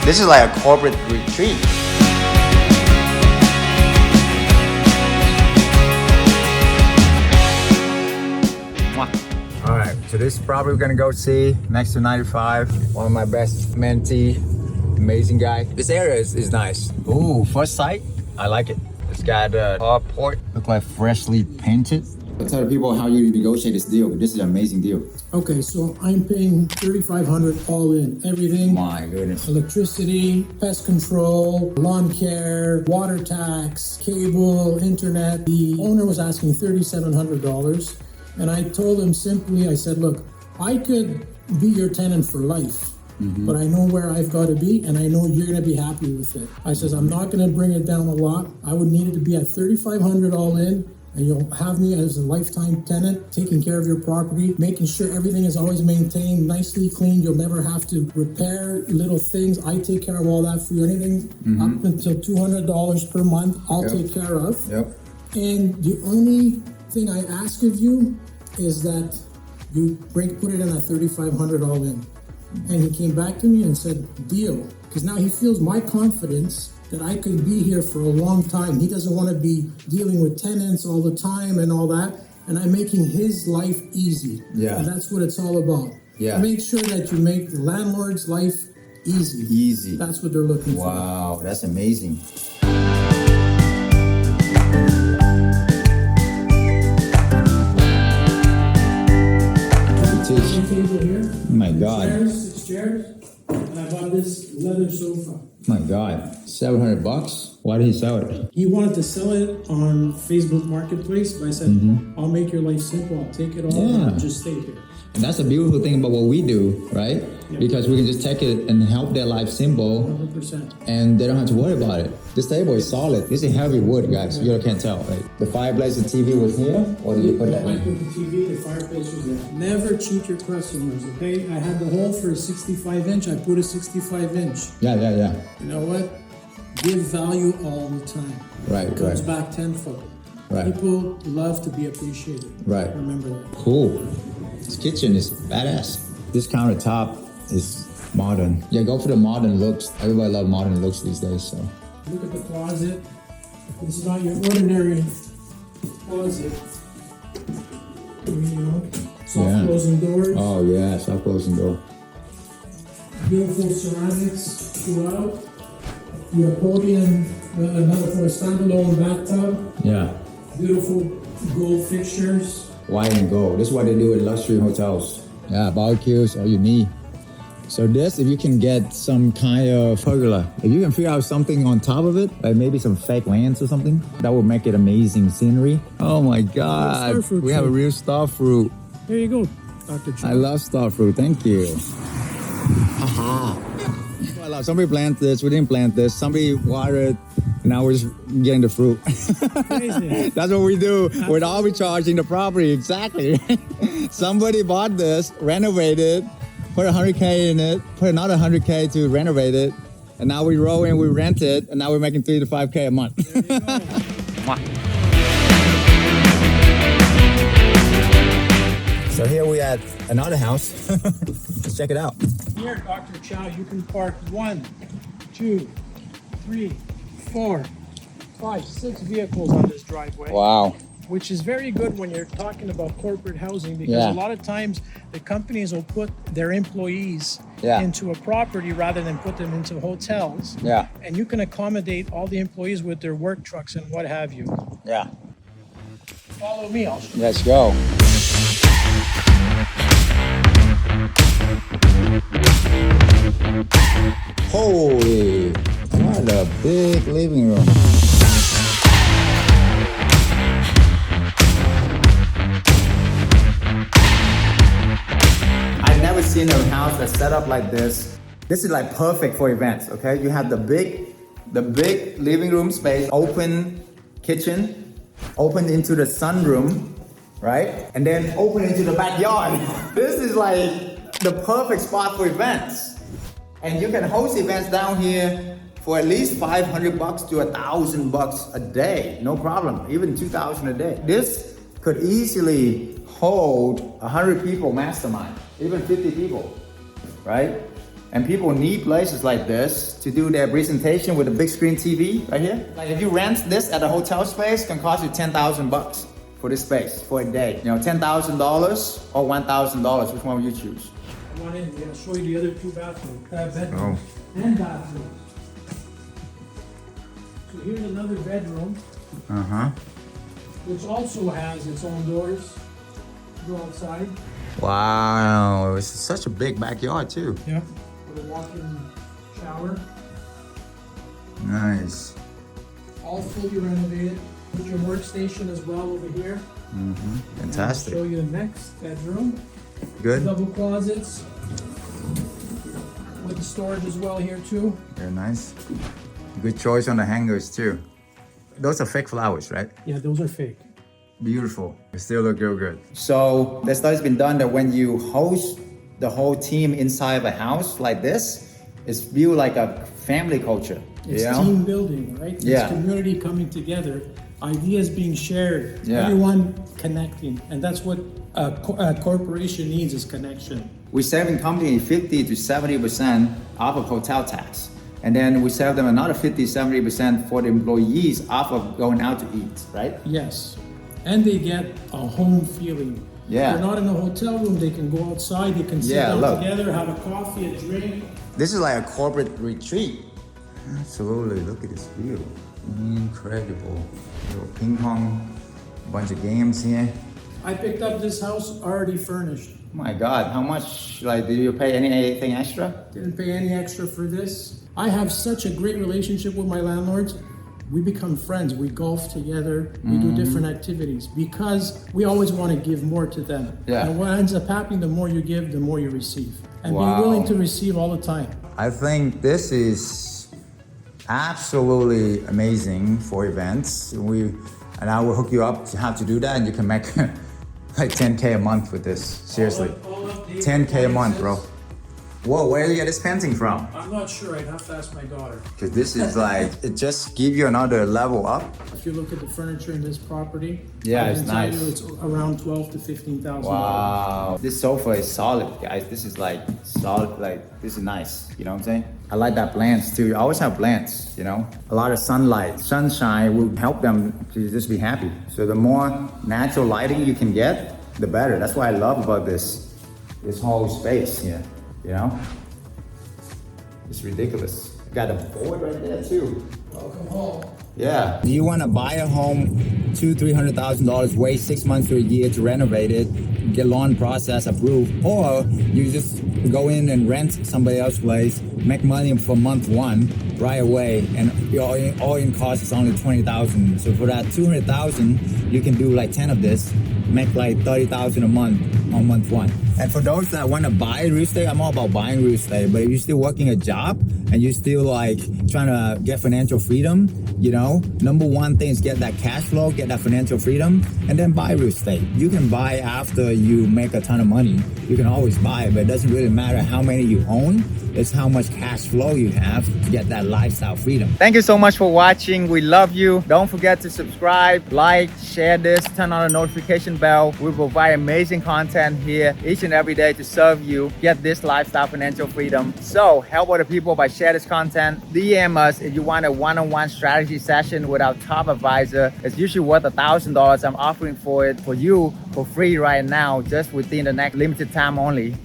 This is like a corporate retreat. All right, so this is probably gonna go see next to 95. One of my best mentee, amazing guy. This area is nice. Ooh, first sight, I like it. It's got a carport, look like freshly painted. Tell the people how you negotiate this deal. This is an amazing deal. Okay, so I'm paying $3,500 all in. Everything. My goodness. Electricity, pest control, lawn care, water tax, cable, internet. The owner was asking $3,700. And I told him simply, I said, look, I could be your tenant for life, but I know where I've got to be, and I know you're going to be happy with it. I says, I'm not going to bring it down a lot. I would need it to be at $3,500 all in, and you'll have me as a lifetime tenant, taking care of your property, making sure everything is always maintained, nicely cleaned. You'll never have to repair little things. I take care of all that for you. Anything up until $200 per month, I'll take care of. And the only thing I ask of you is that you put it in at $3,500 all in. And he came back to me and said, deal. Because now he feels my confidence that I could be here for a long time. He doesn't want to be dealing with tenants all the time and all that. And I'm making his life easy. And that's what it's all about. Make sure that you make the landlord's life easy. That's what they're looking for. Wow, that's amazing. Table here. Oh my God. Six chairs. And I bought this leather sofa. My God, $700? Why did he sell it? He wanted to sell it on Facebook Marketplace, but I said, I'll make your life simple. I'll take it all and just stay here. And that's the beautiful thing about what we do, right? Because we can just take it and help their life simple. 100%. And they don't have to worry about it. This table is solid. This is heavy wood, guys. You can't tell, right? The fireplace and TV was here, or did you put that I in? put the TV, the fireplace was there. Never cheat your customers, okay? I had the hole for a 65-inch. I put a 65-inch. Yeah. You know what? Give value all the time. Right. Comes back tenfold. People love to be appreciated. Remember that. Cool. This kitchen is badass. This countertop is modern. Yeah, go for the modern looks. Everybody loves modern looks these days, so. Look at the closet. This is not your ordinary closet. You know, soft closing doors. Oh yeah, soft closing door. Beautiful ceramics throughout. Your podium, another for a standalone bathtub. Yeah. Beautiful gold fixtures. White and gold. This is what they do in luxury hotels. Yeah, barbecues, all you need. So this, if you can get some kind of pergola, if you can figure out something on top of it, like maybe some fake lands or something, that would make it amazing scenery. Oh my God, we have a real star fruit. There you go, Dr. Chau. I love star fruit, thank you. Somebody planted this, we didn't plant this. Somebody watered, now we're just getting the fruit. That's what we do with arbitraging the property, exactly. Somebody bought this, renovated, put $100K in it, put another $100K to renovate it, and now we roll in, we rent it, and now we're making $3 to $5K a month. There you go. So here we at another house. Let's check it out. Here, Dr. Chau, you can park 1, 2, 3, 4, 5, 6 vehicles on this driveway. Wow. Which is very good when you're talking about corporate housing, because a lot of times the companies will put their employees into a property rather than put them into hotels. And you can accommodate all the employees with their work trucks and what have you. Follow me, I'll show you. Let's go. Holy, what a big living room. I've never seen a house that's set up like this. This is like perfect for events, okay? You have the big living room space, open kitchen, open into the sunroom, right? And then open into the backyard. This is like the perfect spot for events. And you can host events down here for at least $500 to $1,000 a day. No problem, even $2,000 a day. This could easily hold 100 people mastermind, even 50 people, right? And people need places like this to do their presentation with a big screen TV right here. Like if you rent this at a hotel space, it can cost you $10,000 for this space for a day. You know, $10,000 or $1,000. Which one will you choose? Come on in. I'm going to show you the other two bedrooms and bathrooms. So here's another bedroom, which also has its own doors. Go outside. Wow, it's such a big backyard too. Yeah. With a walk-in shower. Nice. All fully renovated. Put your workstation as well over here. Fantastic. I'll show you the next bedroom. Good. Double closets with the storage as well here too. Very nice. Good choice on the hangers too. Those are fake flowers, right? Yeah, those are fake. Beautiful. They still look real good. So the study's been done that when you host the whole team inside of a house like this, it's viewed like a family culture. It's you know? team building, right? Yeah. It's community coming together, ideas being shared, Yeah. everyone connecting, and that's what a corporation needs is connection. We saving company 50 to 70% off of hotel tax. And then we save them another 50, 70% for the employees off of going out to eat, right? Yes, and they get a home feeling. Yeah. They're not in a hotel room, they can go outside, they can sit down look. together, have a coffee, a drink. This is like a corporate retreat. Absolutely, look at this view. Incredible. Little ping pong, bunch of games here. I picked up this house already furnished. Oh my God, how much, like, do you pay anything extra? Didn't pay any extra for this. I have such a great relationship with my landlords. We become friends, we golf together, we do different activities because we always want to give more to them. Yeah. And what ends up happening, the more you give, the more you receive. And Wow. be willing to receive all the time. I think this is absolutely amazing for events. And I will hook you up to how to do that, and you can make like 10K a month with this. Seriously, All updated 10K a month, bro. appliances. Whoa, where do you get this painting from? I'm not sure, I'd have to ask my daughter. Because this is like, it just give you another level up. If you look at the furniture in this property, Yeah, I it's can tell nice. you it's around $12,000 to $15,000. Wow. This sofa is solid, guys. This is like solid, like, this is nice. You know what I'm saying? I like that plants too. I always have plants, you know? A lot of sunlight, sunshine will help them to just be happy. So the more natural lighting you can get, the better. That's what I love about this whole space here, you know? It's ridiculous. Got a board right there too. Welcome home. Yeah. Do you want to buy a home, $200,000-$300,000, wait 6 months to a year to renovate it, get loan process approved, or you just go in and rent somebody else's place, make money for month one right away, and your all-in cost is only $20,000. So for that $200,000, you can do like 10 of this, make like $30,000 a month on month one. And for those that want to buy real estate, I'm all about buying real estate. But if you're still working a job and you're still like trying to get financial freedom, you know, number one thing is get that cash flow, get that financial freedom, and then buy real estate. You can buy after you make a ton of money. You can always buy, but it doesn't really matter how many you own. It's how much cash flow you have to get that lifestyle freedom. Thank you so much for watching. We love you. Don't forget to subscribe, like, share this, turn on the notification bell. We provide amazing content here each and every day to serve you, get this lifestyle financial freedom. So help other people by share this content. DM us if you want a one-on-one strategy session with our top advisor. It's usually worth $1,000. I'm offering for it for you for free right now, just within the next limited time only.